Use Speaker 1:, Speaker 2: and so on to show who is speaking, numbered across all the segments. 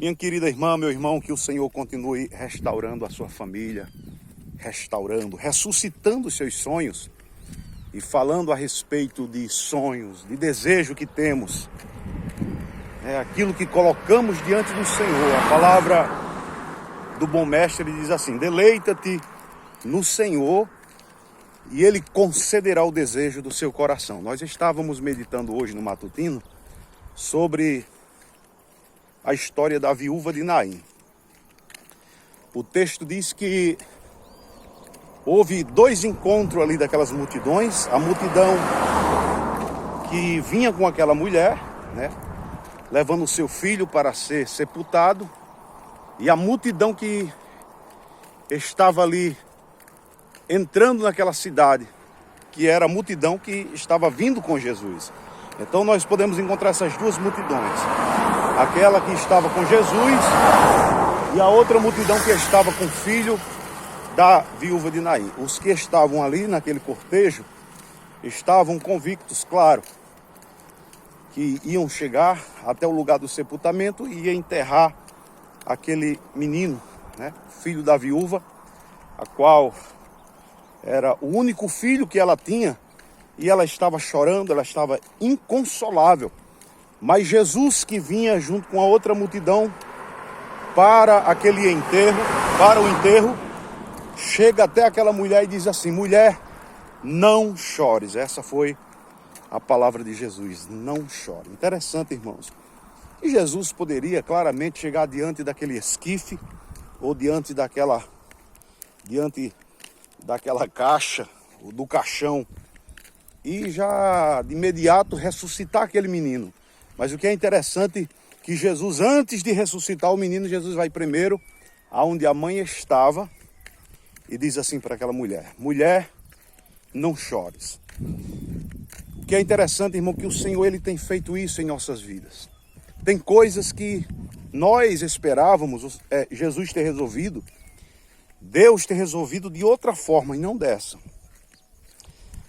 Speaker 1: Minha querida irmã, meu irmão, que o Senhor continue restaurando a sua família, ressuscitando os seus sonhos e falando a respeito de sonhos, de desejo que temos. É aquilo que colocamos diante do Senhor. A palavra do bom mestre diz assim: deleita-te no Senhor e Ele concederá o desejo do seu coração. Nós estávamos meditando hoje no matutino sobre a história da viúva de Naim. O texto diz que houve dois encontros ali daquelas multidões. A multidão que vinha com aquela mulher, né, levando o seu filho para ser sepultado, e a multidão que estava ali entrando naquela cidade, que era a multidão que estava vindo com Jesus. Então nós podemos encontrar essas duas multidões: aquela que estava com Jesus e a outra multidão que estava com o filho da viúva de Naim. Os que estavam ali naquele cortejo estavam convictos, claro, que iam chegar até o lugar do sepultamento e ia enterrar aquele menino, né, filho da viúva, a qual era o único filho que ela tinha, e ela estava chorando, ela estava inconsolável. Mas Jesus, que vinha junto com a outra multidão para aquele enterro, para o enterro, chega até aquela mulher e diz assim: mulher, não chores. Essa foi a palavra de Jesus: não chore. Interessante, irmãos. E Jesus poderia claramente chegar diante daquele esquife, ou diante daquela caixa, ou do caixão, e já de imediato ressuscitar aquele menino. Mas o que é interessante é que Jesus, antes de ressuscitar o menino, Jesus vai primeiro aonde a mãe estava e diz assim para aquela mulher: mulher, não chores. O que é interessante, irmão, que o Senhor, Ele tem feito isso em nossas vidas. Tem coisas que nós esperávamos Jesus ter resolvido, Deus ter resolvido de outra forma e não dessa.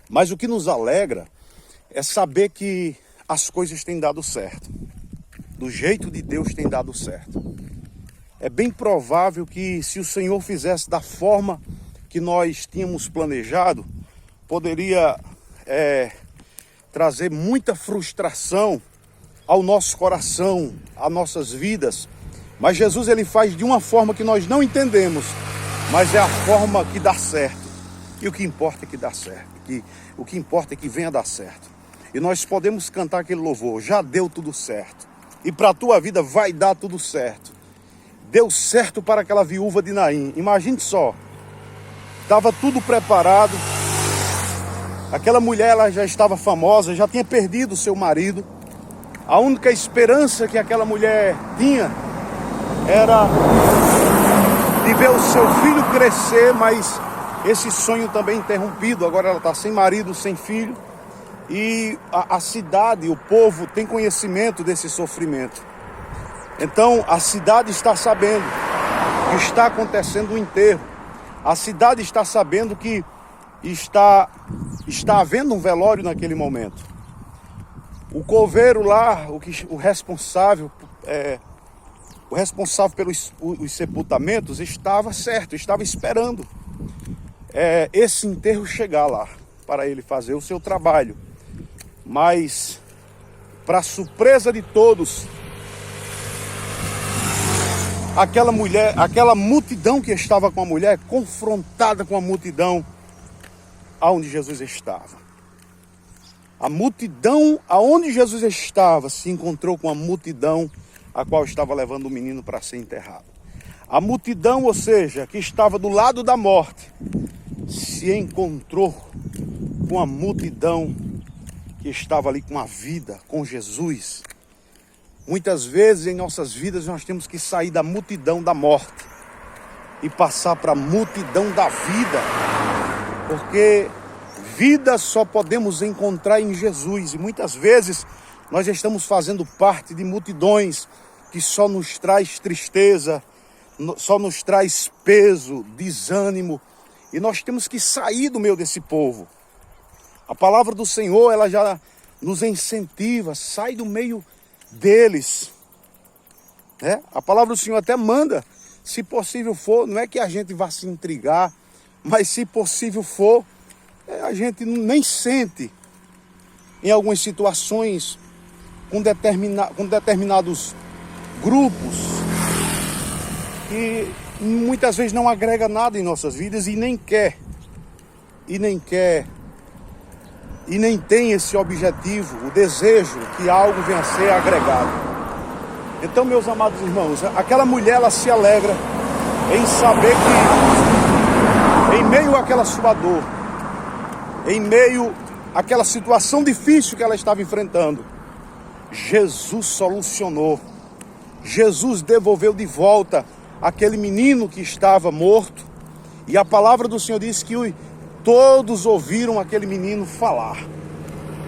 Speaker 1: Mas o que nos alegra é saber que as coisas têm dado certo. Do jeito de Deus tem dado certo. É bem provável que, se o Senhor fizesse da forma que nós tínhamos planejado, poderia trazer muita frustração ao nosso coração, às nossas vidas. Mas Jesus, Ele faz de uma forma que nós não entendemos, mas é a forma que dá certo. E o que importa é que dá certo. O que importa é que venha dar certo. E nós podemos cantar aquele louvor: já deu tudo certo. E para a tua vida vai dar tudo certo. Deu certo para aquela viúva de Naim. Imagine só. Estava tudo preparado. Aquela mulher, ela já estava famosa, já tinha perdido seu marido. A única esperança que aquela mulher tinha era de ver o seu filho crescer, mas esse sonho também interrompido. Agora ela está sem marido, sem filho. E a cidade, o povo tem conhecimento desse sofrimento. Então a cidade está sabendo que está acontecendo um enterro. A cidade está sabendo que está havendo um velório naquele momento. O coveiro lá, o responsável pelos os sepultamentos, estava certo, estava esperando esse enterro chegar lá, para ele fazer o seu trabalho. Mas, para surpresa de todos, aquela multidão que estava com a mulher, confrontada com a multidão aonde Jesus estava. A multidão aonde Jesus estava se encontrou com a multidão a qual estava levando o menino para ser enterrado. A multidão, ou seja, que estava do lado da morte, se encontrou com a multidão que estava ali com a vida, com Jesus. Muitas vezes em nossas vidas nós temos que sair da multidão da morte e passar para a multidão da vida, porque vida só podemos encontrar em Jesus. E muitas vezes nós estamos fazendo parte de multidões que só nos traz tristeza, só nos traz peso, desânimo, e nós temos que sair do meio desse povo. A palavra do Senhor, ela já nos incentiva: sai do meio deles. A palavra do Senhor até manda, se possível for, não é que a gente vá se intrigar, mas se possível for, a gente nem sente em algumas situações com determinados grupos que muitas vezes não agrega nada em nossas vidas e nem tem esse objetivo, o desejo que algo venha a ser agregado. Então, meus amados irmãos, aquela mulher, ela se alegra em saber que em meio àquela sua dor, em meio àquela situação difícil que ela estava enfrentando, Jesus solucionou. Jesus devolveu de volta aquele menino que estava morto. E a palavra do Senhor diz que todos ouviram aquele menino falar.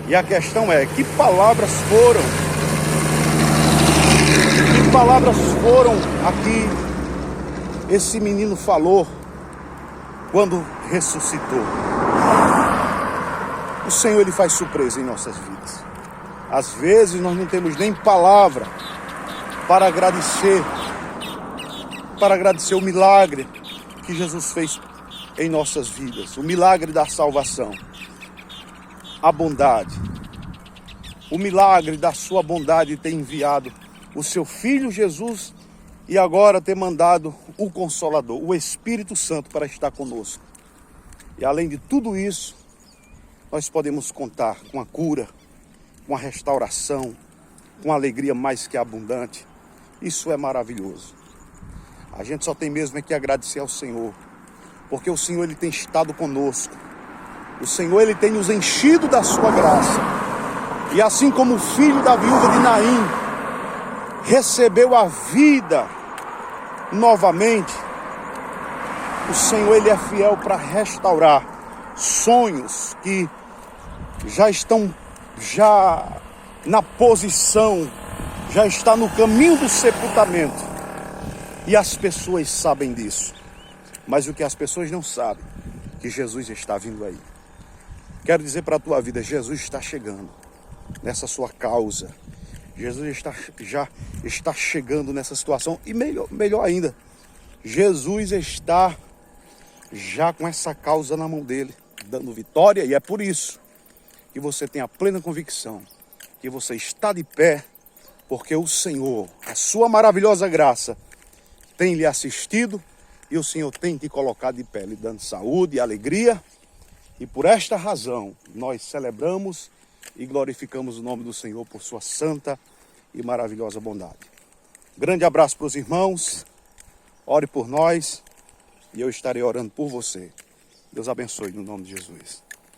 Speaker 1: E a questão é, que palavras foram aqui esse menino falou quando ressuscitou? O Senhor, Ele faz surpresa em nossas vidas. Às vezes nós não temos nem palavra para agradecer o milagre que Jesus fez em nossas vidas, o milagre da salvação, a bondade, o milagre da sua bondade ter enviado o seu Filho Jesus e agora ter mandado o Consolador, o Espírito Santo, para estar conosco. E além de tudo isso, nós podemos contar com a cura, com a restauração, com a alegria mais que abundante. Isso é maravilhoso. A gente só tem mesmo que agradecer ao Senhor, porque o Senhor, Ele tem estado conosco. O Senhor, Ele tem nos enchido da sua graça. E assim como o filho da viúva de Naim recebeu a vida novamente, o Senhor, Ele é fiel para restaurar sonhos que já estão na posição, já está no caminho do sepultamento. E as pessoas sabem disso. Mas o que as pessoas não sabem, que Jesus está vindo aí. Quero dizer para a tua vida, Jesus está chegando nessa sua causa. Jesus já está chegando nessa situação. E melhor ainda, Jesus está já com essa causa na mão dele, dando vitória. E é por isso que você tem a plena convicção que você está de pé, porque o Senhor, a sua maravilhosa graça, tem lhe assistido e o Senhor tem te colocado de pé, lhe dando saúde e alegria. E por esta razão, nós celebramos e glorificamos o nome do Senhor por sua santa e maravilhosa bondade. Grande abraço para os irmãos, ore por nós e eu estarei orando por você. Deus abençoe no nome de Jesus.